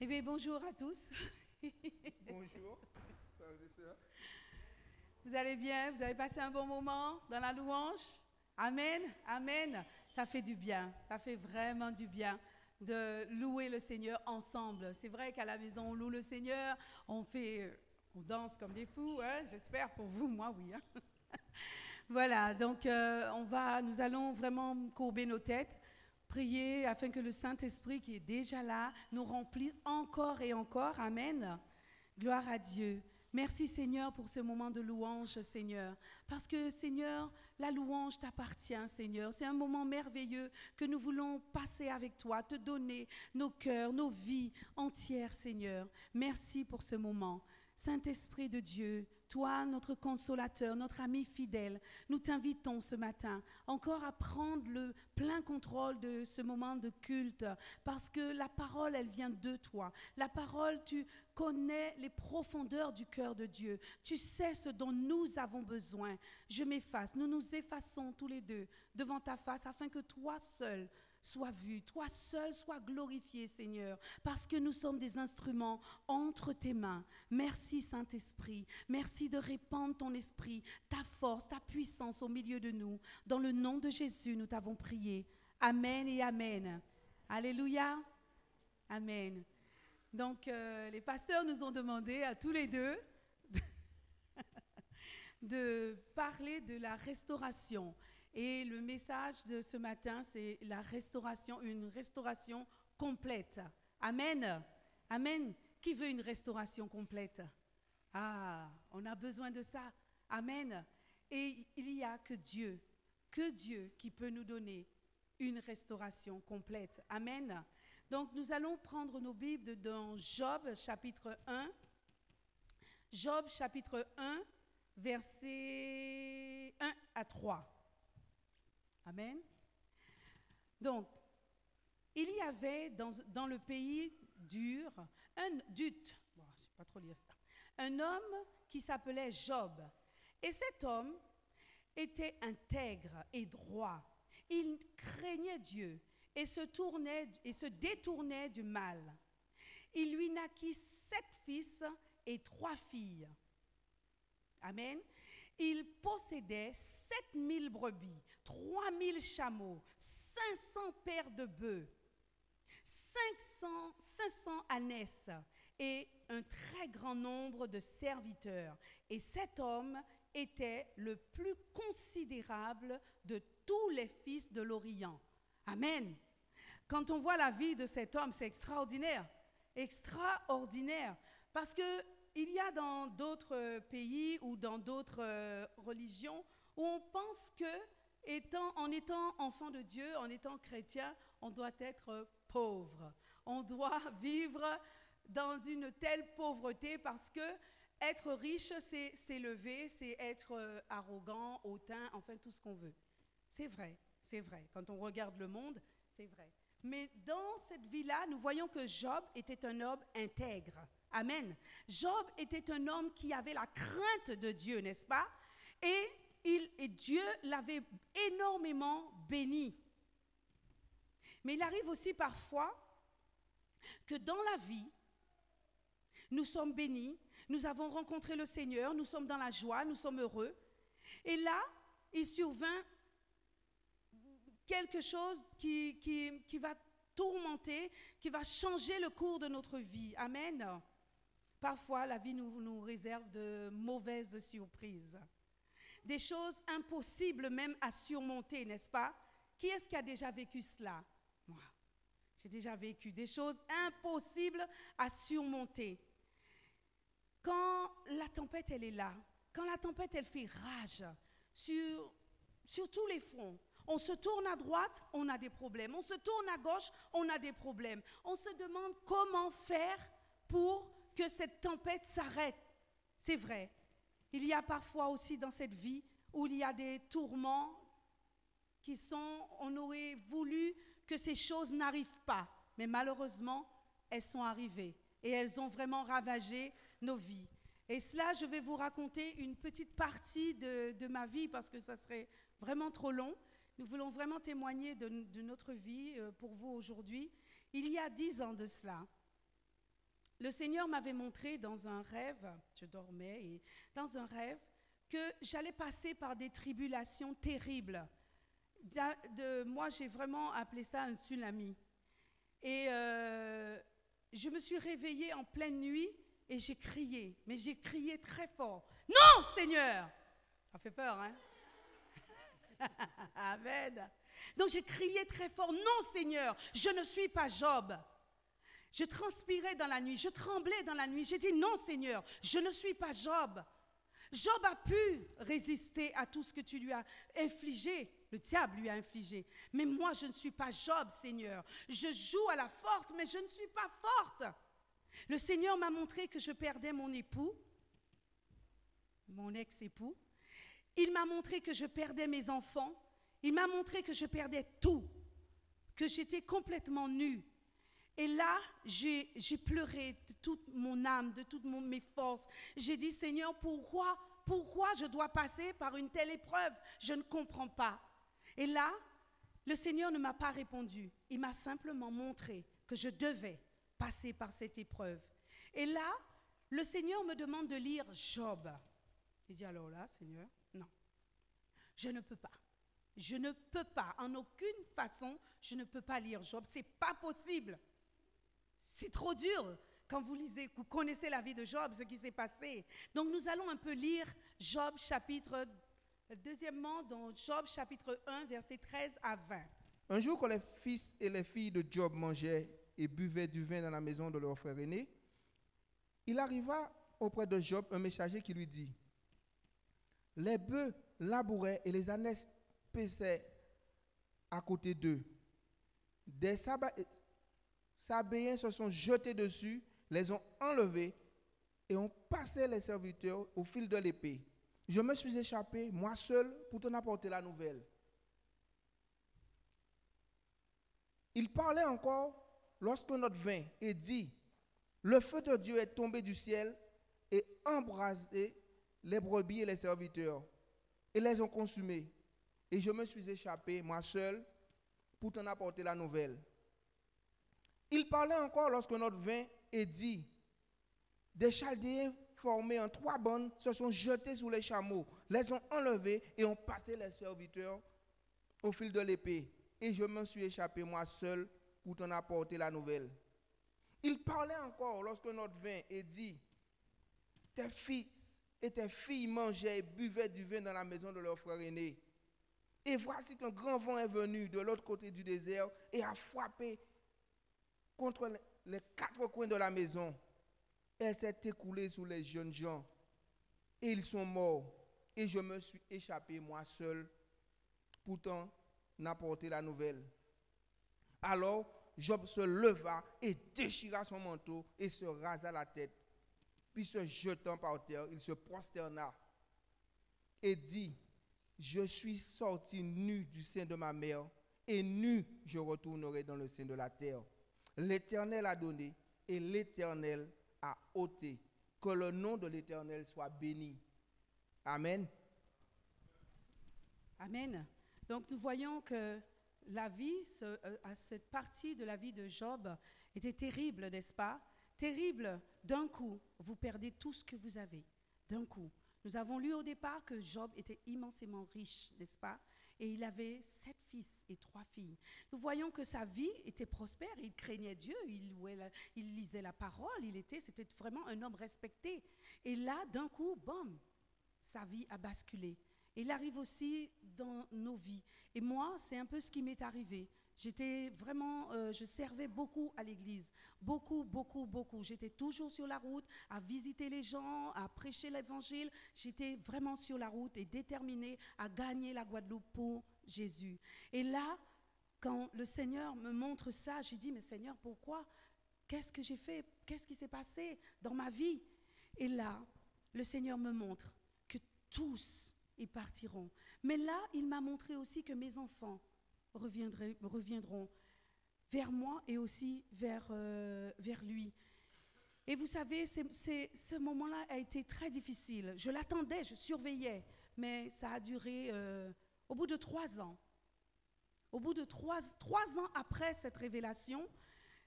Eh bien, bonjour à tous. Bonjour, frères et sœurs. Vous allez bien? Vous avez passé un bon moment dans la louange? Amen, amen. Ça fait du bien, ça fait vraiment du bien de louer le Seigneur ensemble. C'est vrai qu'à la maison, on loue le Seigneur, on danse comme des fous, hein? J'espère pour vous, moi oui. Hein? Voilà, donc nous allons vraiment courber nos têtes, prier afin que le Saint-Esprit qui est déjà là nous remplisse encore et encore. Amen. Gloire à Dieu. Merci Seigneur pour ce moment de louange, Seigneur. Parce que Seigneur, la louange t'appartient, Seigneur. C'est un moment merveilleux que nous voulons passer avec toi, te donner nos cœurs, nos vies entières, Seigneur. Merci pour ce moment. Saint-Esprit de Dieu, toi, notre consolateur, notre ami fidèle, nous t'invitons ce matin encore à prendre le plein contrôle de ce moment de culte, parce que la parole, elle vient de toi. La parole, tu connais les profondeurs du cœur de Dieu. Tu sais ce dont nous avons besoin. Je m'efface, nous nous effaçons tous les deux devant ta face afin que toi seul sois vu, toi seul sois glorifié, Seigneur, parce que nous sommes des instruments entre tes mains. Merci, Saint-Esprit. Merci de répandre ton esprit, ta force, ta puissance au milieu de nous. Dans le nom de Jésus, nous t'avons prié. Amen et amen. Alléluia. Amen. Donc, les pasteurs nous ont demandé à tous les deux de parler de la restauration. Et le message de ce matin, c'est la restauration, une restauration complète. Amen. Amen. Qui veut une restauration complète? Ah, on a besoin de ça. Amen. Et il n'y a que Dieu qui peut nous donner une restauration complète. Amen. Donc, nous allons prendre nos Bibles dans Job, chapitre 1. Job, chapitre 1, versets 1 à 3. Amen. Donc, il y avait dans le pays d'Ur, bon, je ne sais pas trop lire ça, un homme qui s'appelait Job. Et cet homme était intègre et droit. Il craignait Dieu et se détournait du mal. Il lui naquit 7 fils et 3 filles. Amen. Il possédait 7000 brebis, 3000 chameaux, 500 paires de bœufs, 500 ânesses et un très grand nombre de serviteurs. Et cet homme était le plus considérable de tous les fils de l'Orient. Amen. Quand on voit la vie de cet homme, c'est extraordinaire. Extraordinaire. Parce que il y a dans d'autres pays ou dans d'autres religions où on pense que, en étant enfant de Dieu, en étant chrétien, on doit être pauvre. On doit vivre dans une telle pauvreté parce que être riche, c'est s'élever, c'est être arrogant, hautain, enfin tout ce qu'on veut. C'est vrai, c'est vrai. Quand on regarde le monde, c'est vrai. Mais dans cette vie-là, nous voyons que Job était un homme intègre. Amen. Job était un homme qui avait la crainte de Dieu, n'est-ce pas? Et Dieu l'avait énormément béni. Mais il arrive aussi parfois que dans la vie, nous sommes bénis, nous avons rencontré le Seigneur, nous sommes dans la joie, nous sommes heureux. Et là, il survint quelque chose qui va tourmenter, qui va changer le cours de notre vie. Amen. Parfois, la vie nous réserve de mauvaises surprises. Des choses impossibles même à surmonter, n'est-ce pas? Qui est-ce qui a déjà vécu cela? Moi, j'ai déjà vécu des choses impossibles à surmonter. Quand la tempête, elle est là, quand la tempête, elle fait rage sur tous les fronts, on se tourne à droite, on a des problèmes. On se tourne à gauche, on a des problèmes. On se demande comment faire pour que cette tempête s'arrête. C'est vrai. Il y a parfois aussi dans cette vie où il y a des tourments on aurait voulu que ces choses n'arrivent pas. Mais malheureusement, elles sont arrivées et elles ont vraiment ravagé nos vies. Et cela, je vais vous raconter une petite partie de ma vie parce que ça serait vraiment trop long. Nous voulons vraiment témoigner de notre vie pour vous aujourd'hui. Il y a 10 ans de cela, le Seigneur m'avait montré dans un rêve, je dormais, et dans un rêve, que j'allais passer par des tribulations terribles. Moi, j'ai vraiment appelé ça un tsunami. Et je me suis réveillée en pleine nuit et j'ai crié, mais j'ai crié très fort. Non, Seigneur! Ça fait peur, hein? Amen. Donc j'ai crié très fort, non, Seigneur, je ne suis pas Job. Je transpirais dans la nuit, je tremblais dans la nuit. J'ai dit, non, Seigneur, je ne suis pas Job. Job a pu résister à tout ce que tu lui as infligé. Le diable lui a infligé. Mais moi, je ne suis pas Job, Seigneur. Je joue à la forte, mais je ne suis pas forte. Le Seigneur m'a montré que je perdais mon époux, mon ex-époux. Il m'a montré que je perdais mes enfants. Il m'a montré que je perdais tout, que j'étais complètement nue. Et là, j'ai pleuré de toute mon âme, de toutes mes forces. J'ai dit, Seigneur, pourquoi je dois passer par une telle épreuve? Je ne comprends pas. Et là, le Seigneur ne m'a pas répondu. Il m'a simplement montré que je devais passer par cette épreuve. Et là, le Seigneur me demande de lire Job. J'ai dit, alors là, Seigneur, non, je ne peux pas. Je ne peux pas, en aucune façon, je ne peux pas lire Job. Ce n'est pas possible. C'est trop dur. Quand vous lisez, vous connaissez la vie de Job, ce qui s'est passé. Donc nous allons un peu lire Job chapitre, deuxièmement, dans Job chapitre 1, versets 13 à 20. Un jour, quand les fils et les filles de Job mangeaient et buvaient du vin dans la maison de leur frère aîné, il arriva auprès de Job un messager qui lui dit, « Les bœufs labouraient et les ânesses paissaient à côté d'eux. Des Sabéens se sont jetés dessus, les ont enlevés et ont passé les serviteurs au fil de l'épée. Je me suis échappé, moi seul, pour t'en apporter la nouvelle. » Il parlait encore lorsque notre vin et dit, « Le feu de Dieu est tombé du ciel et embrasé les brebis et les serviteurs et les ont consumés. Et je me suis échappé, moi seul, pour t'en apporter la nouvelle. » Il parlait encore lorsque notre vin est dit, des Chaldéens formés en 3 bandes se sont jetés sous les chameaux, les ont enlevés et ont passé les serviteurs au fil de l'épée. Et je me suis échappé moi seul pour t'en apporter la nouvelle. Il parlait encore lorsque notre vin est dit, tes fils et tes filles mangeaient et buvaient du vin dans la maison de leur frère aîné. Et voici qu'un grand vent est venu de l'autre côté du désert et a frappé contre les 4 coins de la maison. Elle s'est écoulée sur les jeunes gens et ils sont morts. Et je me suis échappé moi seul pour t'en apporter la nouvelle. Alors Job se leva et déchira son manteau et se rasa la tête. Puis se jetant par terre, il se prosterna et dit, je suis sorti nu du sein de ma mère et nu je retournerai dans le sein de la terre. L'Éternel a donné et l'Éternel a ôté. Que le nom de l'Éternel soit béni. Amen. Amen. Donc nous voyons que la vie, cette partie de la vie de Job était terrible, n'est-ce pas? Terrible. D'un coup, vous perdez tout ce que vous avez. D'un coup. Nous avons lu au départ que Job était immensément riche, n'est-ce pas? Et il avait 7 fils et 3 filles. Nous voyons que sa vie était prospère, il craignait Dieu, il lisait la parole, c'était vraiment un homme respecté. Et là, d'un coup, bam, sa vie a basculé. Et il arrive aussi dans nos vies. Et moi, c'est un peu ce qui m'est arrivé. J'étais vraiment, je servais beaucoup à l'église, beaucoup. J'étais toujours sur la route, à visiter les gens, à prêcher l'évangile. J'étais vraiment sur la route et déterminée à gagner la Guadeloupe pour Jésus. Et là, quand le Seigneur me montre ça, j'ai dit, mais Seigneur, pourquoi? Qu'est-ce que j'ai fait? Qu'est-ce qui s'est passé dans ma vie? Et là, le Seigneur me montre que tous y partiront. Mais là, il m'a montré aussi que mes enfants reviendront vers moi et aussi vers lui. Et vous savez, ce moment-là a été très difficile. Je l'attendais, je surveillais, mais ça a duré au bout de 3 ans. Au bout de 3 ans après cette révélation,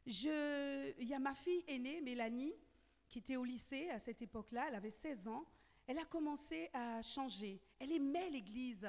il y a ma fille aînée, Mélanie, qui était au lycée à cette époque-là, elle avait 16 ans. Elle a commencé à changer. Elle aimait l'église.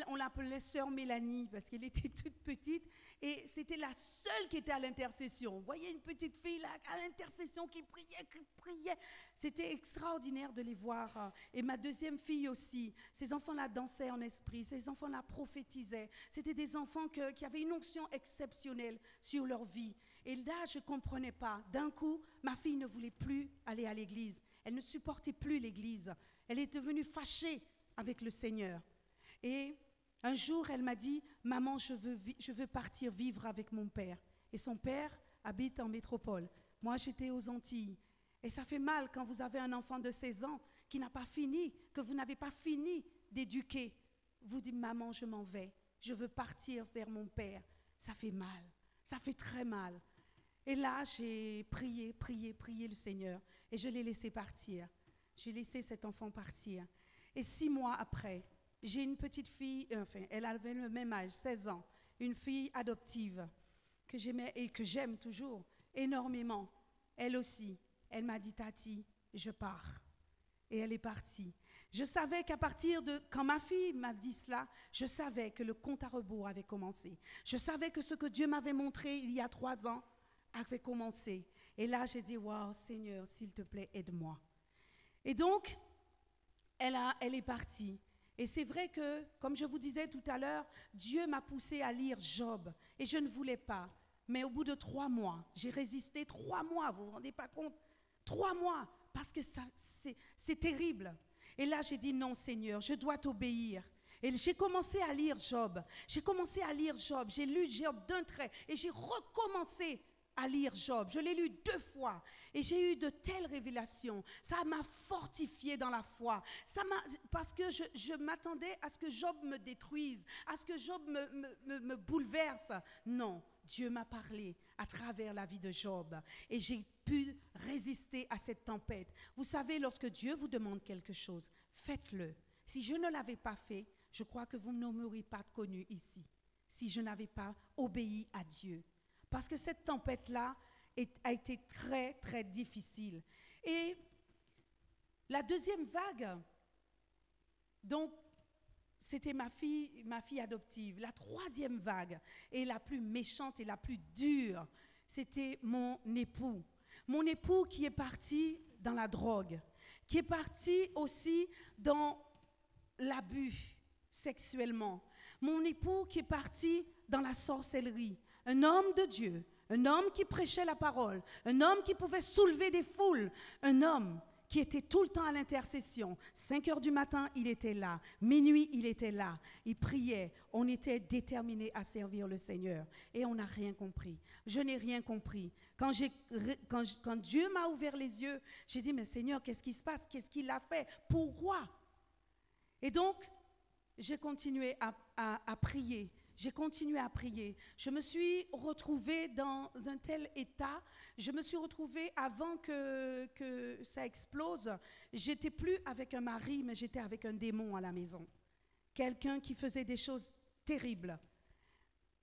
On l'appelait sœur Mélanie parce qu'elle était toute petite et c'était la seule qui était à l'intercession. Vous voyez une petite fille là, à l'intercession qui priait. C'était extraordinaire de les voir. Et ma deuxième fille aussi. Ces enfants-là dansaient en esprit. Ces enfants-là prophétisaient. C'était des enfants qui avaient une onction exceptionnelle sur leur vie. Et là, je ne comprenais pas. D'un coup, ma fille ne voulait plus aller à l'église. Elle ne supportait plus l'église. Elle est devenue fâchée avec le Seigneur. Et un jour, elle m'a dit, « Maman, je veux partir vivre avec mon père. » Et son père habite en métropole. Moi, j'étais aux Antilles. Et ça fait mal quand vous avez un enfant de 16 ans qui n'a pas fini, que vous n'avez pas fini d'éduquer. Vous dites, « Maman, je m'en vais. Je veux partir vers mon père. » Ça fait mal. Ça fait très mal. Et là, j'ai prié le Seigneur. Et je l'ai laissé partir. J'ai laissé cet enfant partir. Et 6 mois après, j'ai une petite fille, elle avait le même âge, 16 ans, une fille adoptive que j'aimais et que j'aime toujours énormément. Elle aussi, elle m'a dit, Tati, je pars. Et elle est partie. Je savais qu'à partir de, quand ma fille m'a dit cela, je savais que le compte à rebours avait commencé. Je savais que ce que Dieu m'avait montré il y a 3 ans avait commencé. Et là, j'ai dit, waouh, Seigneur, s'il te plaît, aide-moi. Et donc, elle est partie. Et c'est vrai que, comme je vous disais tout à l'heure, Dieu m'a poussé à lire Job. Et je ne voulais pas. Mais au bout de 3 mois, j'ai résisté 3 mois, vous ne vous rendez pas compte? 3 mois, parce que c'est terrible. Et là, j'ai dit, non Seigneur, je dois t'obéir. Et j'ai commencé à lire Job. J'ai lu Job d'un trait. Et j'ai recommencé à lire Job. Je l'ai lu 2 fois et j'ai eu de telles révélations. Ça m'a fortifié dans la foi. Parce que je m'attendais à ce que Job me détruise, à ce que Job me bouleverse. Non, Dieu m'a parlé à travers la vie de Job et j'ai pu résister à cette tempête. Vous savez, lorsque Dieu vous demande quelque chose, faites-le. Si je ne l'avais pas fait, je crois que vous ne m'auriez pas connu ici, si je n'avais pas obéi à Dieu. Parce que cette tempête-là a été très, très difficile. Et la deuxième vague, donc, c'était ma fille adoptive. La 3e vague, et la plus méchante et la plus dure, c'était mon époux. Mon époux qui est parti dans la drogue, qui est parti aussi dans l'abus sexuellement. Mon époux qui est parti dans la sorcellerie. Un homme de Dieu, un homme qui prêchait la parole, un homme qui pouvait soulever des foules, un homme qui était tout le temps à l'intercession. 5 heures du matin, il était là. Minuit, il était là. Il priait. On était déterminés à servir le Seigneur. Et on n'a rien compris. Je n'ai rien compris. Quand Dieu m'a ouvert les yeux, j'ai dit, mais Seigneur, qu'est-ce qui se passe? Qu'est-ce qu'il a fait? Pourquoi? Et donc, j'ai continué à prier. J'ai continué à prier. Je me suis retrouvée dans un tel état. Je me suis retrouvée avant que ça explose. J'étais plus avec un mari, mais j'étais avec un démon à la maison. Quelqu'un qui faisait des choses terribles.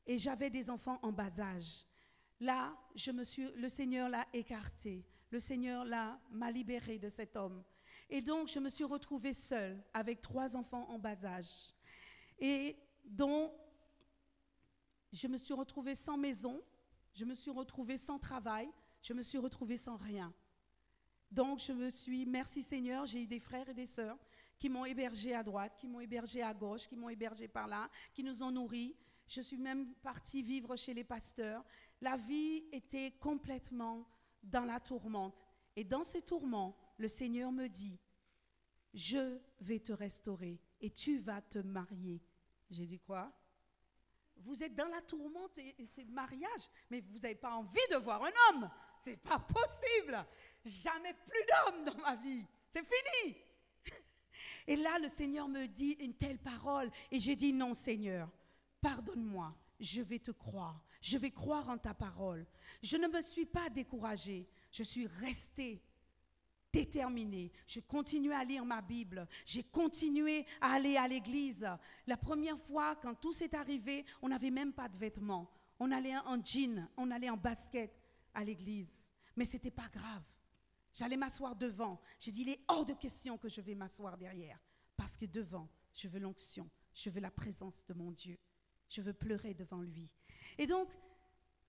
Et j'avais des enfants en bas âge. Là, le Seigneur l'a écarté. Le Seigneur m'a libérée de cet homme. Et donc, je me suis retrouvée seule avec 3 enfants en bas âge. Et dont je me suis retrouvée sans maison, je me suis retrouvée sans travail, je me suis retrouvée sans rien. Donc, merci Seigneur, j'ai eu des frères et des sœurs qui m'ont hébergée à droite, qui m'ont hébergée à gauche, qui m'ont hébergée par là, qui nous ont nourris. Je suis même partie vivre chez les pasteurs. La vie était complètement dans la tourmente. Et dans ces tourments, le Seigneur me dit, je vais te restaurer et tu vas te marier. J'ai dit quoi? Vous êtes dans la tourmente et c'est mariage, mais vous n'avez pas envie de voir un homme. C'est pas possible. Jamais plus d'hommes dans ma vie. C'est fini. Et là, le Seigneur me dit une telle parole et j'ai dit non, Seigneur, pardonne-moi. Je vais te croire. Je vais croire en ta parole. Je ne me suis pas découragée. Je suis restée déterminée. J'ai continué à lire ma Bible. J'ai continué à aller à l'église. La première fois, quand tout s'est arrivé, on n'avait même pas de vêtements. On allait en jean, on allait en basket. à l'église. Mais ce n'était pas grave. J'allais m'asseoir devant. J'ai dit, il est hors de question que je vais m'asseoir derrière. Parce que devant, je veux l'onction, je veux la présence de mon Dieu. Je veux pleurer devant lui. Et donc,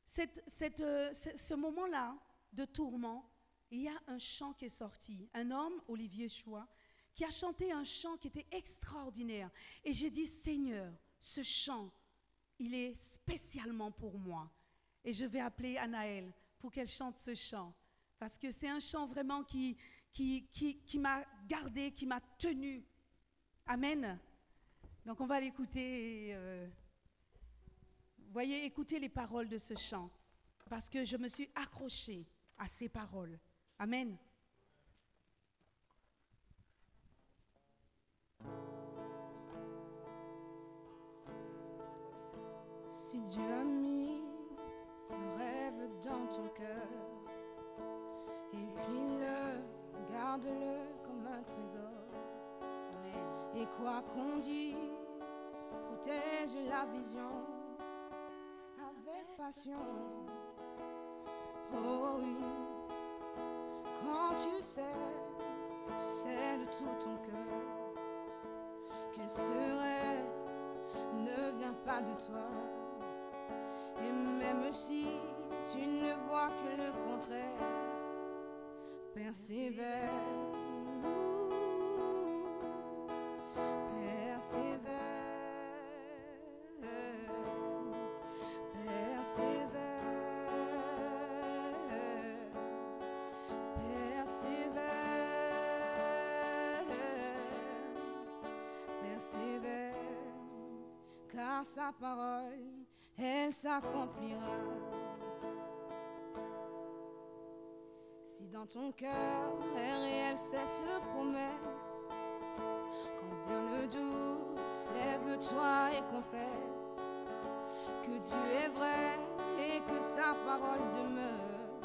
ce moment-là de tourment, il y a un chant qui est sorti. Un homme, Olivier Choix, qui a chanté un chant qui était extraordinaire. Et j'ai dit, Seigneur, ce chant, il est spécialement pour moi. Et je vais appeler Anaëlle pour qu'elle chante ce chant. Parce que c'est un chant vraiment qui m'a gardé, qui m'a tenu. Amen. Donc on va l'écouter. Voyez, écoutez les paroles de ce chant. Parce que je me suis accrochée à ces paroles. Amen. Si Dieu a mis un rêve dans ton cœur, écris-le, garde-le comme un trésor. Amen. Et quoi qu'on dise, protège la vision avec passion. Oh oui, quand tu sais de tout ton cœur que ce rêve ne vient pas de toi. Et même si tu ne vois que le contraire, persévère, persévère, persévère, persévère, persévère, car sa parole, elle s'accomplira. Si dans ton cœur est réelle cette promesse, quand vient le doute, lève-toi et confesse que Dieu est vrai et que sa parole demeure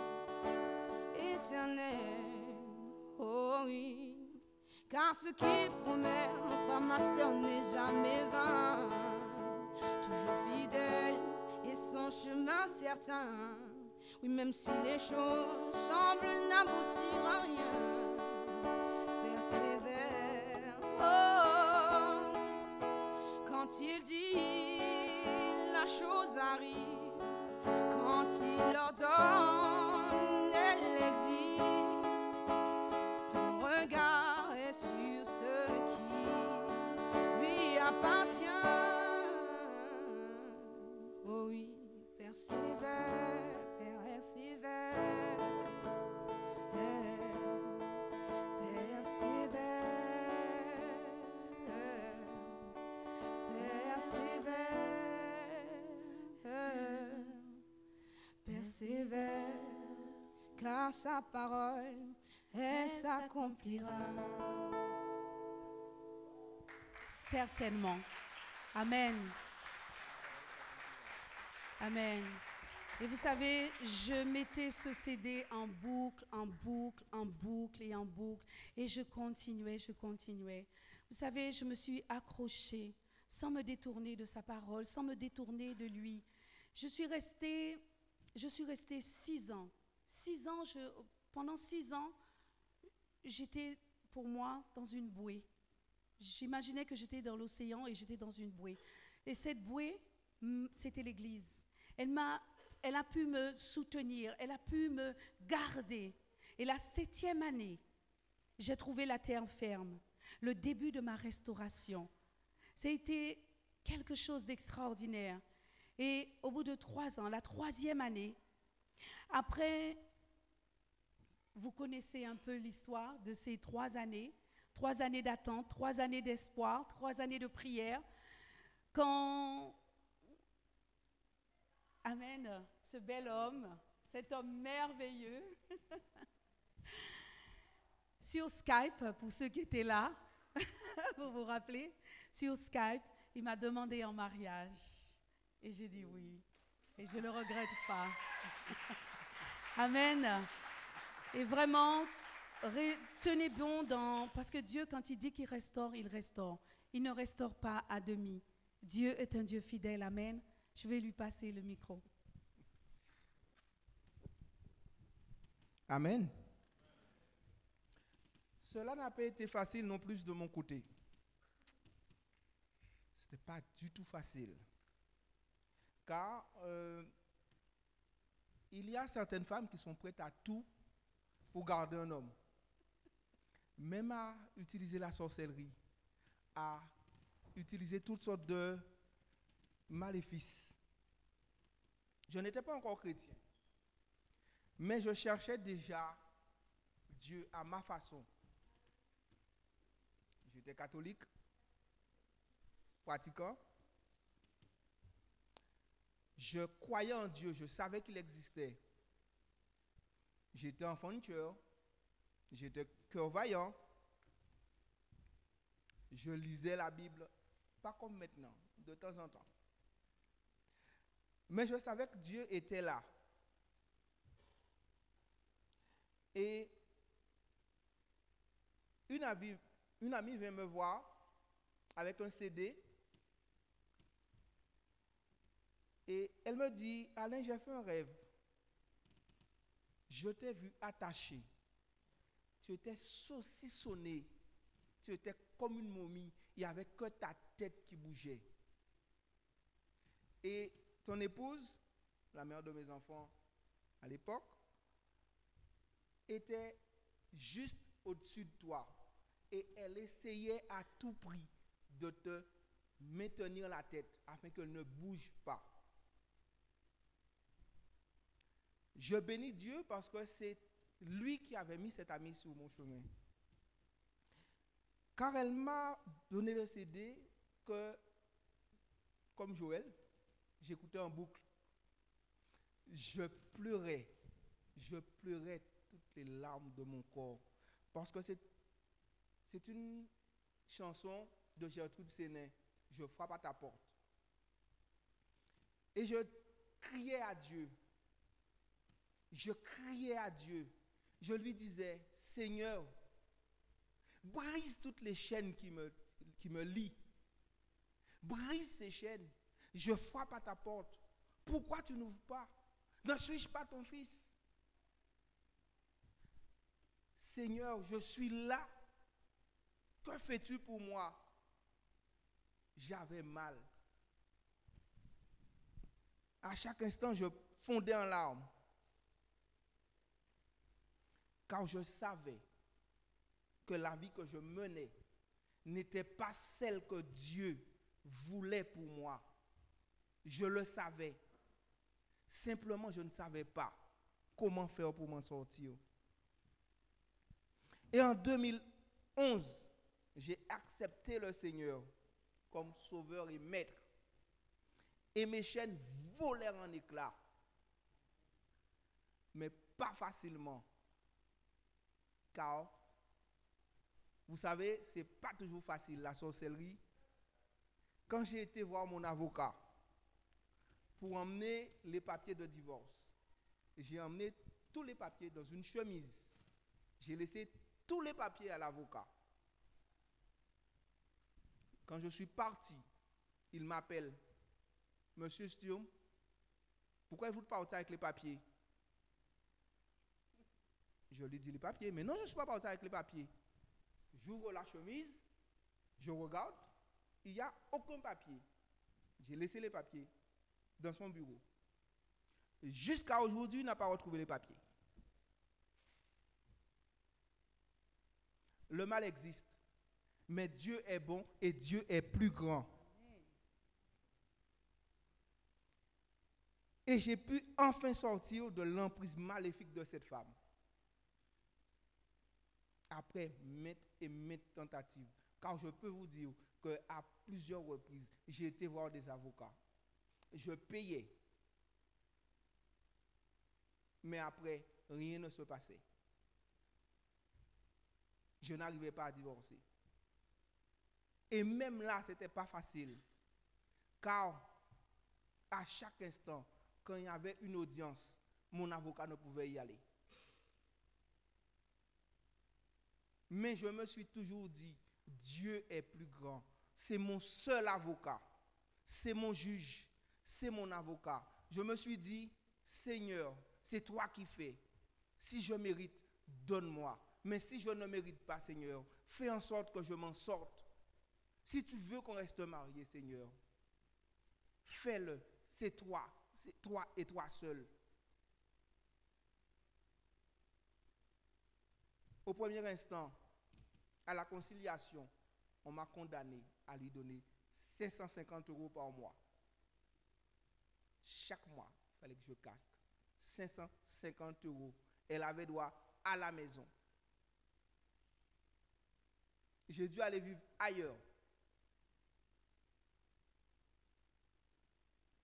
éternelle. Oh oui, car ce qu'il promet, mon frère, ma soeur, n'est jamais vain. Toujours fidèle et son chemin certain. Oui, même si les choses semblent n'aboutir à rien, persévère. Oh, quand il dit, la chose arrive. Quand il ordonne, elle existe. Son regard est sur ce qui lui appartient. Oh oui, persévère, persévère, persévère, persévère, persévère, car sa parole, elle s'accomplira. Certainement. Amen. Amen. Et vous savez, je mettais ce CD en boucle, en boucle, en boucle et en boucle. Et je continuais, je continuais. Vous savez, je me suis accrochée sans me détourner de sa parole, sans me détourner de lui. Je suis restée 6 ans. Pendant 6 ans, j'étais pour moi dans une bouée. J'imaginais que j'étais dans l'océan et j'étais dans une bouée. Et cette bouée, c'était l'Église. Elle a pu me soutenir, elle a pu me garder. Et la 7e année, j'ai trouvé la terre ferme, le début de ma restauration. Ça a été quelque chose d'extraordinaire. Et au bout de 3 ans, la 3e année, après, vous connaissez un peu l'histoire de ces 3 années, 3 années d'attente, 3 années d'espoir, 3 années de prière. Quand, amen, ce bel homme, cet homme merveilleux, sur Skype, pour ceux qui étaient là, vous vous rappelez, sur Skype, il m'a demandé en mariage. Et j'ai dit oui. Et je ne le regrette pas. Amen. Et vraiment, tenez bon parce que Dieu, quand il dit qu'il restaure, il restaure. Il ne restaure pas à demi. Dieu est un Dieu fidèle. Amen. Je vais lui passer le micro. Amen. Cela n'a pas été facile non plus de mon côté. Ce n'était pas du tout facile. Car il y a certaines femmes qui sont prêtes à tout pour garder un homme. Même à utiliser la sorcellerie, à utiliser toutes sortes de maléfices. Je n'étais pas encore chrétien, mais je cherchais déjà Dieu à ma façon. J'étais catholique, pratiquant. Je croyais en Dieu, je savais qu'il existait. J'étais enfant de cœur, j'étais cœur vaillant. Je lisais la Bible, pas comme maintenant, de temps en temps. Mais je savais que Dieu était là. Et une amie vient me voir avec un CD. Et elle me dit, Alain, j'ai fait un rêve. Je t'ai vu attaché. Tu étais saucissonné. Tu étais comme une momie. Il n'y avait que ta tête qui bougeait. Et ton épouse, la mère de mes enfants à l'époque, était juste au-dessus de toi. Et elle essayait à tout prix de te maintenir la tête afin qu'elle ne bouge pas. Je bénis Dieu parce que c'est lui qui avait mis cette amie sur mon chemin. Car elle m'a donné le CD que, comme Joël, j'écoutais en boucle. Je pleurais toutes les larmes de mon corps. Parce que c'est une chanson de Gertrude Sénet. Je frappe à ta porte. Et je criais à Dieu. Je criais à Dieu. Je lui disais, Seigneur, brise toutes les chaînes qui me lient. Brise ces chaînes. Je frappe à ta porte. Pourquoi tu n'ouvres pas? Ne suis-je pas ton fils? Seigneur, je suis là. Que fais-tu pour moi? J'avais mal. À chaque instant, je fondais en larmes. Car je savais que la vie que je menais n'était pas celle que Dieu voulait pour moi. Je le savais. Simplement, je ne savais pas comment faire pour m'en sortir. Et en 2011, j'ai accepté le Seigneur comme sauveur et maître. Et mes chaînes volèrent en éclats. Mais pas facilement. Car, vous savez, ce n'est pas toujours facile, la sorcellerie. Quand j'ai été voir mon avocat pour emmener les papiers de divorce, j'ai emmené tous les papiers dans une chemise. J'ai laissé tous les papiers à l'avocat. Quand je suis parti, il m'appelle. Monsieur Sturm, pourquoi vous partez avec les papiers? Je lui dis les papiers, mais non, je ne suis pas parti avec les papiers. J'ouvre la chemise, je regarde, il n'y a aucun papier. J'ai laissé les papiers dans son bureau. Jusqu'à aujourd'hui, il n'a pas retrouvé les papiers. Le mal existe, mais Dieu est bon et Dieu est plus grand. Et j'ai pu enfin sortir de l'emprise maléfique de cette femme. Après maintes et maintes tentatives. Car je peux vous dire qu'à plusieurs reprises, j'ai été voir des avocats. Je payais. Mais après, rien ne se passait. Je n'arrivais pas à divorcer. Et même là, ce n'était pas facile. Car à chaque instant, quand il y avait une audience, mon avocat ne pouvait y aller. Mais je me suis toujours dit, Dieu est plus grand. C'est mon seul avocat. C'est mon juge. C'est mon avocat. Je me suis dit, Seigneur, c'est toi qui fais. Si je mérite, donne-moi. Mais si je ne mérite pas, Seigneur, fais en sorte que je m'en sorte. Si tu veux qu'on reste mariés, Seigneur, fais-le. C'est toi et toi seul. Au premier instant, à la conciliation, on m'a condamné à lui donner 550 € par mois. Chaque mois, il fallait que je casque 550 €. Elle avait droit à la maison. J'ai dû aller vivre ailleurs.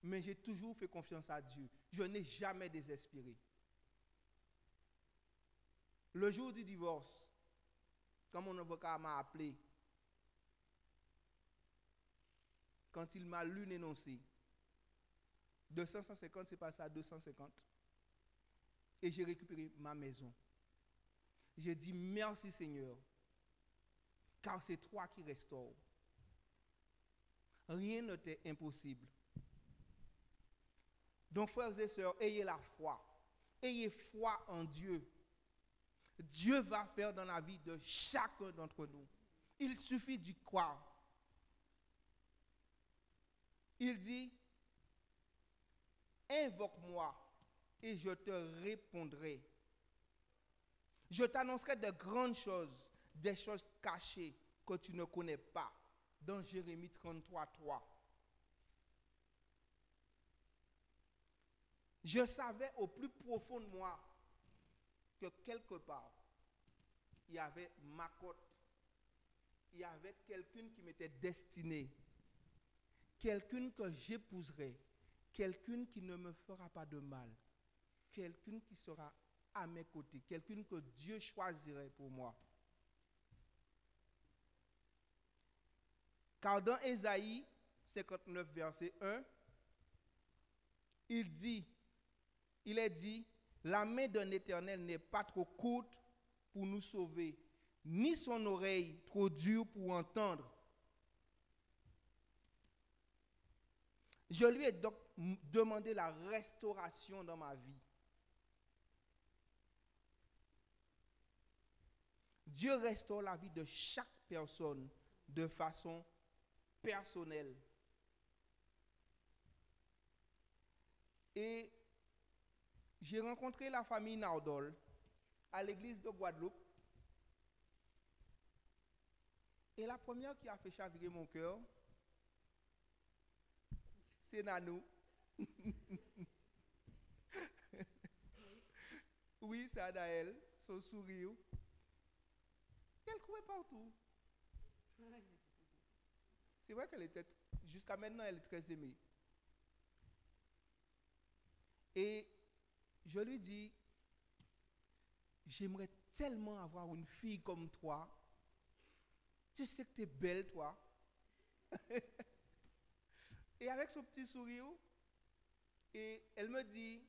Mais j'ai toujours fait confiance à Dieu. Je n'ai jamais désespéré. Le jour du divorce, quand mon avocat m'a appelé, quand il m'a lu l'énoncé, de 150, c'est passé à 250. Et j'ai récupéré ma maison. J'ai dit merci Seigneur, car c'est toi qui restaures. Rien ne t'est impossible. Donc frères et sœurs, ayez la foi. Ayez foi en Dieu. Dieu va faire dans la vie de chacun d'entre nous. Il suffit d'y croire. Il dit, invoque-moi et je te répondrai. Je t'annoncerai de grandes choses, des choses cachées que tu ne connais pas. Dans Jérémie 33, 3. Je savais au plus profond de moi que quelque part, il y avait ma cote. Il y avait quelqu'un qui m'était destiné. Quelqu'un que j'épouserai. Quelqu'un qui ne me fera pas de mal. Quelqu'un qui sera à mes côtés. Quelqu'un que Dieu choisirait pour moi. Car dans Ésaïe 59, verset 1, il est dit, la main d'un Éternel n'est pas trop courte pour nous sauver, ni son oreille trop dure pour entendre. Je lui ai donc demandé la restauration dans ma vie. Dieu restaure la vie de chaque personne de façon personnelle. Et j'ai rencontré la famille Nardol à l'église de Guadeloupe. Et la première qui a fait chavirer mon cœur, c'est Nanou. Oui, c'est Adaël, son sourire. Elle courait partout. C'est vrai qu'elle était, jusqu'à maintenant, elle est très aimée. Et je lui dis, j'aimerais tellement avoir une fille comme toi. Tu sais que tu es belle, toi. Et avec son petit sourire, et elle me dit,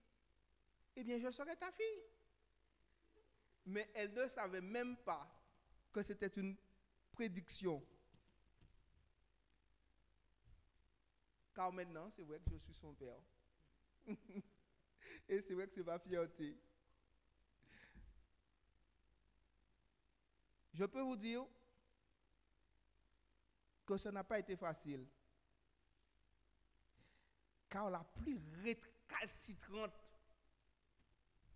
eh bien, je serai ta fille. Mais elle ne savait même pas que c'était une prédiction. Car maintenant, c'est vrai que je suis son père. Et c'est vrai que c'est ma fierté. Je peux vous dire que ça n'a pas été facile. Car la plus récalcitrante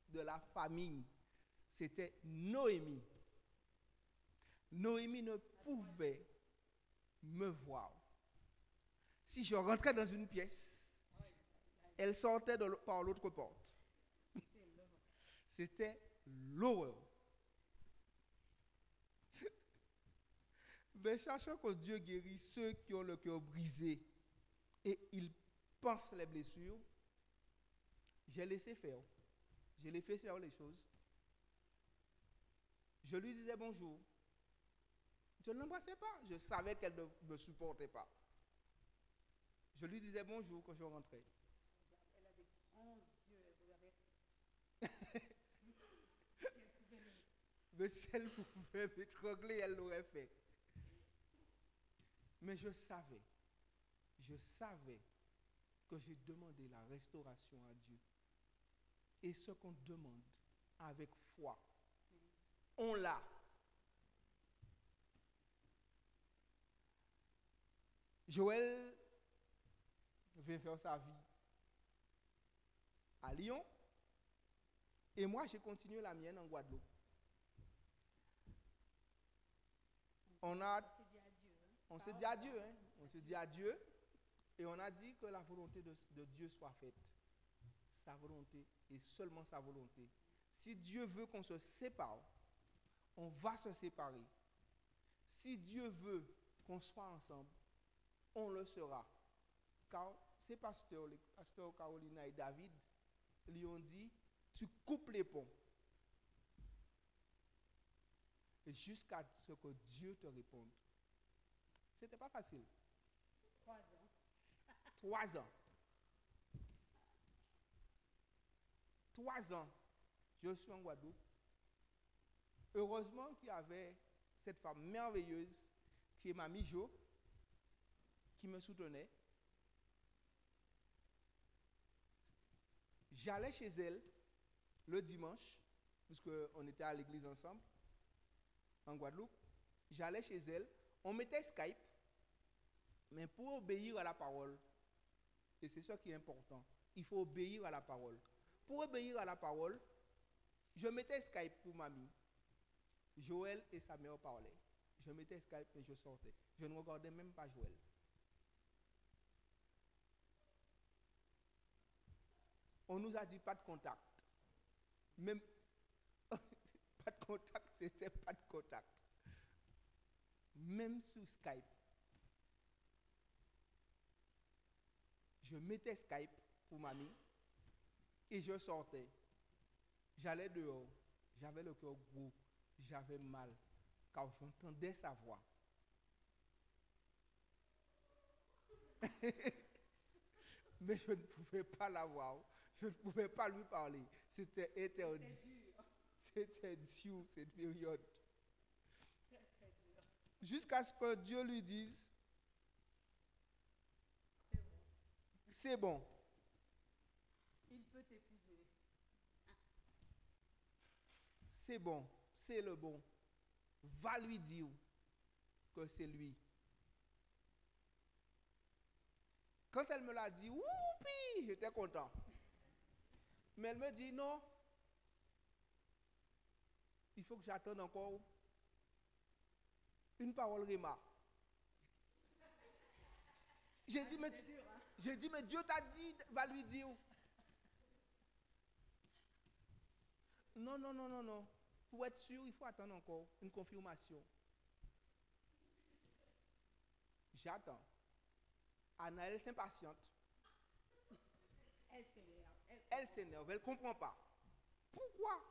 de la famille, c'était Noémie. Noémie ne pouvait me voir. Si je rentrais dans une pièce, elle sortait par l'autre porte. C'était l'horreur. Mais sachant que Dieu guérit ceux qui ont le cœur brisé et ils pensent les blessures, j'ai laissé faire. Je l'ai fait faire les choses. Je lui disais bonjour. Je ne l'embrassais pas. Je savais qu'elle ne me supportait pas. Je lui disais bonjour quand je rentrais. Elle avait 11 yeux, vous avez... Mais si elle pouvait m'étrangler, elle l'aurait fait. Mais je savais que j'ai demandé la restauration à Dieu. Et ce qu'on demande avec foi. On l'a. Joël vient faire sa vie à Lyon et moi j'ai continué la mienne en Guadeloupe. On s'est dit adieu, hein. On s'est dit adieu et on a dit que la volonté de Dieu soit faite. Sa volonté et seulement sa volonté. Si Dieu veut qu'on se sépare, on va se séparer. Si Dieu veut qu'on soit ensemble, on le sera. Car ces pasteurs, les pasteurs Carolina et David, lui ont dit, tu coupes les ponts. Et jusqu'à ce que Dieu te réponde. C'était pas facile. 3 ans. 3 ans. 3 ans, je suis en Guadeloupe. Heureusement qu'il y avait cette femme merveilleuse qui est Mamie Jo, qui me soutenait. J'allais chez elle le dimanche, puisqu'on était à l'église ensemble, en Guadeloupe. J'allais chez elle, on mettait Skype, mais pour obéir à la parole, et c'est ça qui est important, il faut obéir à la parole. Pour obéir à la parole, je mettais Skype pour mamie. Joël et sa mère parlaient. Je mettais Skype et je sortais. Je ne regardais même pas Joël. On nous a dit pas de contact. Même pas de contact, c'était pas de contact. Même sur Skype. Je mettais Skype pour mamie et je sortais. J'allais dehors. J'avais le cœur gros. J'avais mal. Car j'entendais sa voix. Mais je ne pouvais pas la voir. Je ne pouvais pas lui parler. C'était interdit. C'était dur cette période. Jusqu'à ce que Dieu lui dise, c'est bon. Il peut t'épouser. C'est bon, c'est le bon. Va lui dire que c'est lui. Quand elle me l'a dit, woupi, j'étais content. Mais elle me dit non. Il faut que j'attende encore une parole Réma. J'ai dit, mais Dieu t'a dit, va lui dire. Non. Pour être sûr, il faut attendre encore une confirmation. J'attends. Anna, elle s'impatiente. Elle s'énerve. Elle s'énerve, elle ne comprend pas. Pourquoi?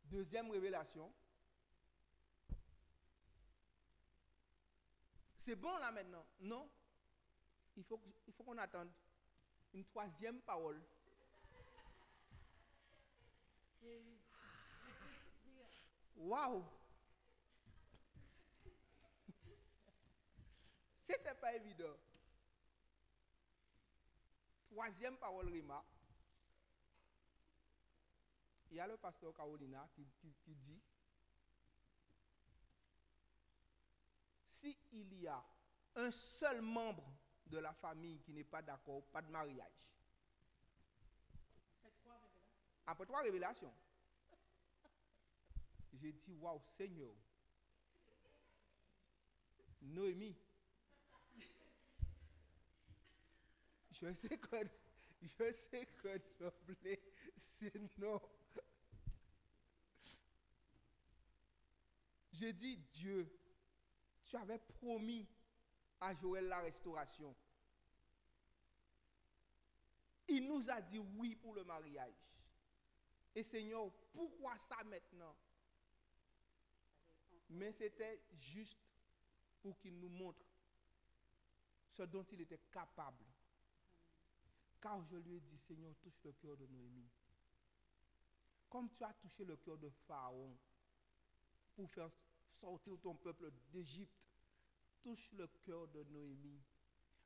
Deuxième révélation. C'est bon là maintenant. Non. Il faut qu'on attende une troisième parole. Waouh! C'était pas évident. Troisième parole Rima. Il y a le pasteur Carolina qui dit, si il y a un seul membre de la famille qui n'est pas d'accord, pas de mariage. Après 3 révélations. J'ai dit, waouh, Seigneur. Noémie. Je sais que doubler, c'est non. J'ai dit, Dieu, tu avais promis à Joël la restauration. Il nous a dit oui pour le mariage. Et Seigneur, pourquoi ça maintenant? Mais c'était juste pour qu'il nous montre ce dont il était capable. Car je lui ai dit, Seigneur, touche le cœur de Noémie. Comme tu as touché le cœur de Pharaon pour faire sortir ton peuple d'Égypte, touche le cœur de Noémie.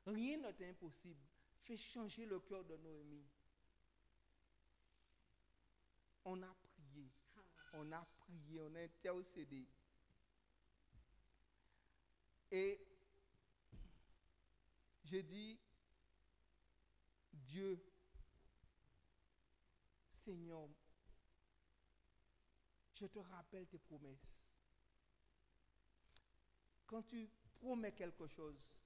Rien n'est impossible. fait changer le cœur de Noémie. On a prié, on a prié, on a intercédé. Et j'ai dit, Dieu, Seigneur, je te rappelle tes promesses. Quand tu promets quelque chose,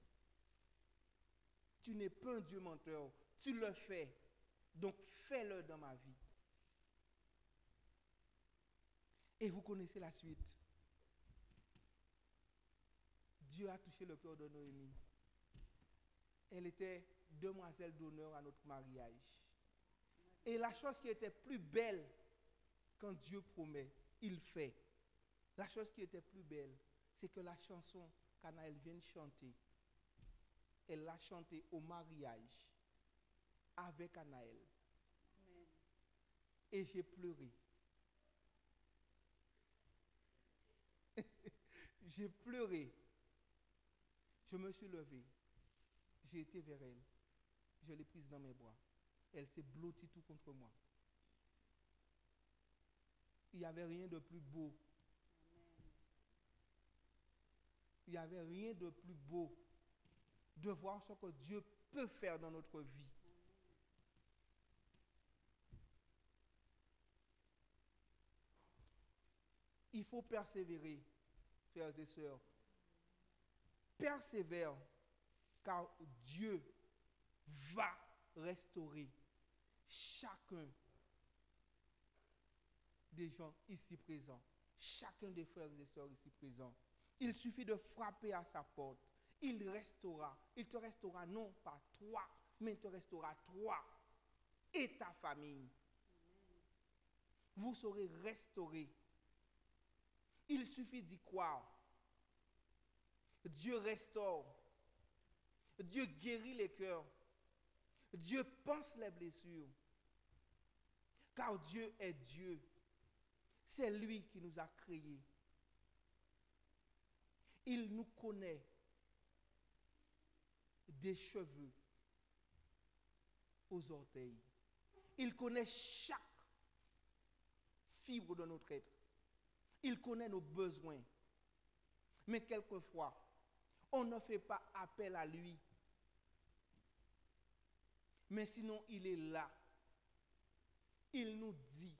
tu n'es pas un Dieu menteur, tu le fais, donc fais-le dans ma vie. Et vous connaissez la suite. Dieu a touché le cœur de Noémie. Elle était demoiselle d'honneur à notre mariage. Et la chose qui était plus belle, quand Dieu promet, il fait. La chose qui était plus belle, c'est que la chanson qu'Anaël vient de chanter, elle l'a chantée au mariage avec Anaël. Amen. Et j'ai pleuré. J'ai pleuré. Je me suis levé. J'ai été vers elle. Je l'ai prise dans mes bras. Elle s'est blottie tout contre moi. Il n'y avait rien de plus beau. Il n'y avait rien de plus beau de voir ce que Dieu peut faire dans notre vie. Il faut persévérer, frères et sœurs. Persévère, car Dieu va restaurer chacun des gens ici présents, chacun des frères et sœurs ici présents. Il suffit de frapper à sa porte. Il restaurera. Il te restaurera non pas toi, mais il te restaurera toi et ta famille. Vous serez restaurés. Il suffit d'y croire. Dieu restaure. Dieu guérit les cœurs. Dieu pense les blessures. Car Dieu est Dieu. C'est lui qui nous a créés. Il nous connaît des cheveux aux orteils. Il connaît chaque fibre de notre être. Il connaît nos besoins. Mais quelquefois, on ne fait pas appel à lui. Mais sinon, il est là. Il nous dit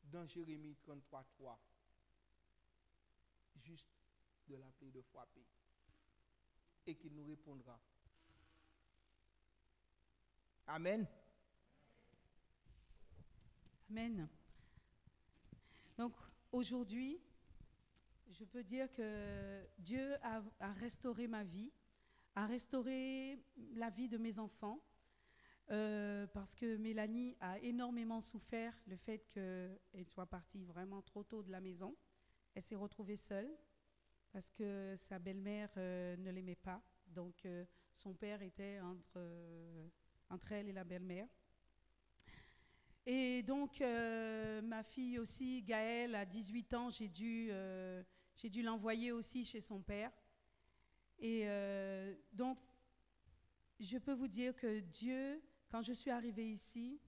dans Jérémie 33:3, juste de l'appeler, de frapper, et qu'il nous répondra. Amen. Amen. Donc aujourd'hui, je peux dire que Dieu a restauré ma vie, a restauré la vie de mes enfants, parce que Mélanie a énormément souffert le fait qu'elle soit partie vraiment trop tôt de la maison. Elle s'est retrouvée seule parce que sa belle-mère ne l'aimait pas. Donc son père était entre elle et la belle-mère. Et donc ma fille aussi, Gaëlle, à 18 ans, j'ai dû l'envoyer aussi chez son père. Et donc je peux vous dire que Dieu, quand je suis arrivée ici,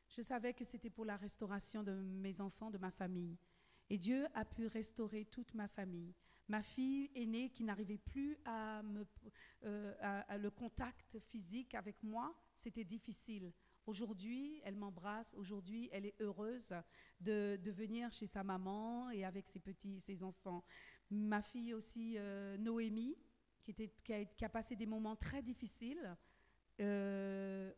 je savais que c'était pour la restauration de mes enfants, de ma famille. Et Dieu a pu restaurer toute ma famille. Ma fille aînée qui n'arrivait plus à le contact physique avec moi, c'était difficile. Aujourd'hui, elle m'embrasse. Aujourd'hui, elle est heureuse de venir chez sa maman et avec ses enfants. Ma fille aussi, Noémie, qui a passé des moments très difficiles,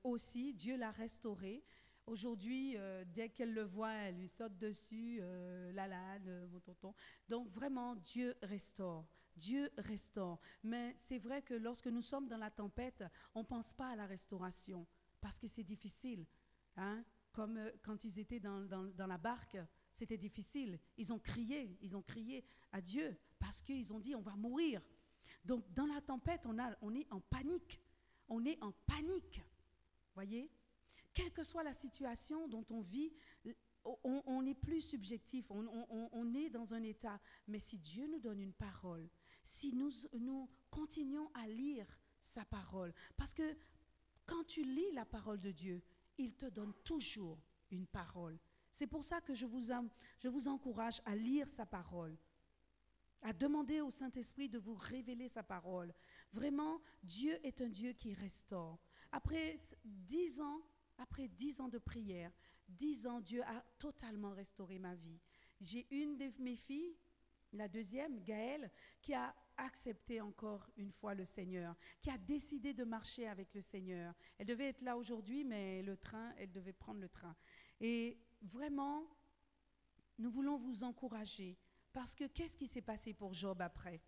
aussi, Dieu l'a restaurée. Aujourd'hui, dès qu'elle le voit, elle lui saute dessus, mon tonton. Donc vraiment, Dieu restaure. Dieu restaure. Mais c'est vrai que lorsque nous sommes dans la tempête, on ne pense pas à la restauration parce que c'est difficile. Hein? Comme quand ils étaient dans la barque, c'était difficile. Ils ont crié à Dieu parce qu'ils ont dit on va mourir. Donc dans la tempête, on est en panique. On est en panique. Voyez ? Quelle que soit la situation dont on vit, on n'est plus subjectif, on est dans un état. Mais si Dieu nous donne une parole, si nous continuons à lire sa parole, parce que Quand tu lis la parole de Dieu, il te donne toujours une parole. C'est pour ça que je vous encourage à lire sa parole, à demander au Saint-Esprit de vous révéler sa parole. Vraiment, Dieu est un Dieu qui restaure. Après 10 ans de prière, 10 ans, Dieu a totalement restauré ma vie. J'ai une de mes filles, la deuxième, Gaëlle, qui a accepté encore une fois le Seigneur, qui a décidé de marcher avec le Seigneur. Elle devait être là aujourd'hui, mais elle devait prendre le train. Et vraiment, nous voulons vous encourager, parce que qu'est-ce qui s'est passé pour Job après?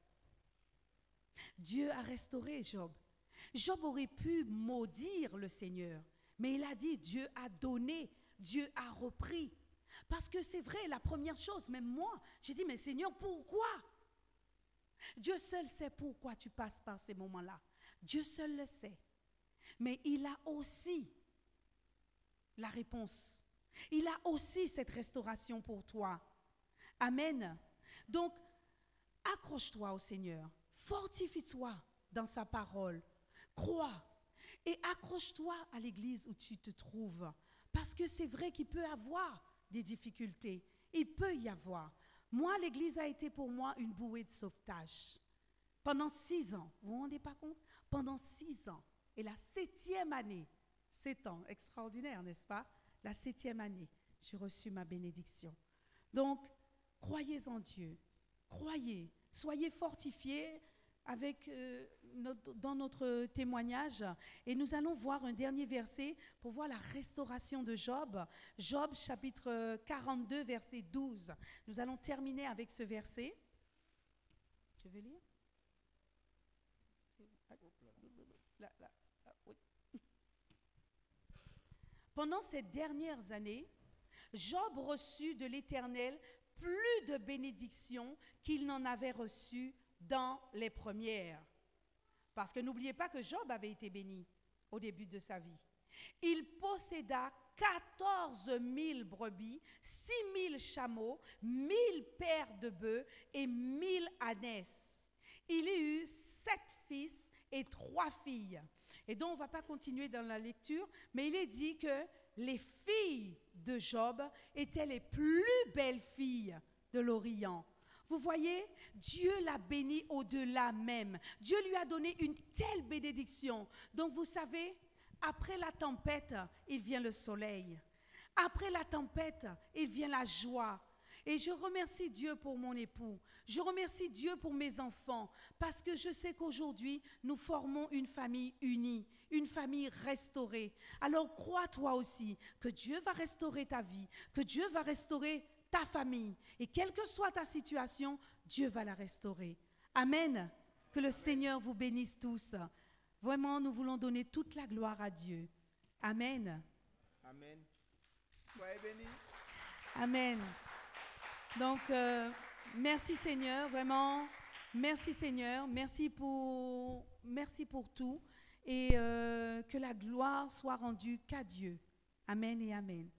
Dieu a restauré Job. Job aurait pu maudire le Seigneur, mais il a dit, Dieu a donné, Dieu a repris. Parce que c'est vrai, la première chose, même moi, j'ai dit, mais Seigneur, pourquoi? Dieu seul sait pourquoi tu passes par ces moments-là. Dieu seul le sait. Mais il a aussi la réponse. Il a aussi cette restauration pour toi. Amen. Donc, accroche-toi au Seigneur. Fortifie-toi dans sa parole. Crois. Et accroche-toi à l'église où tu te trouves. Parce que c'est vrai qu'il peut y avoir des difficultés. Il peut y avoir. Moi, l'église a été pour moi une bouée de sauvetage. Pendant 6 ans. Vous vous rendez pas compte? Pendant 6 ans. Et la 7e année, 7 ans, extraordinaire, n'est-ce pas? La 7e année, j'ai reçu ma bénédiction. Donc, croyez en Dieu. Croyez. Soyez fortifiés dans notre témoignage. Et nous allons voir un dernier verset pour voir la restauration de Job. Job chapitre 42, verset 12. Nous allons terminer avec ce verset. Je vais lire. Oui. Pendant ces dernières années, Job reçut de l'Éternel plus de bénédictions qu'il n'en avait reçu dans les premières. Parce que n'oubliez pas que Job avait été béni au début de sa vie. Il posséda 14 000 brebis, 6 000 chameaux, 1 000 paires de bœufs et 1 000 ânesses. Il y eut 7 fils et 3 filles. Et donc, on ne va pas continuer dans la lecture, mais il est dit que les filles de Job étaient les plus belles filles de l'Orient. Vous voyez, Dieu l'a béni au-delà même. Dieu lui a donné une telle bénédiction. Donc, vous savez, après la tempête, il vient le soleil. Après la tempête, il vient la joie. Et je remercie Dieu pour mon époux. Je remercie Dieu pour mes enfants. Parce que je sais qu'aujourd'hui, nous formons une famille unie, une famille restaurée. Alors crois toi aussi que Dieu va restaurer ta vie, que Dieu va restaurer ta famille. Et quelle que soit ta situation, Dieu va la restaurer. Amen. Que le Seigneur vous bénisse tous. Vraiment, nous voulons donner toute la gloire à Dieu. Amen. Amen. Soyez bénis. Amen. Donc, merci Seigneur, vraiment, merci Seigneur, merci pour tout et que la gloire soit rendue qu'à Dieu. Amen et amen.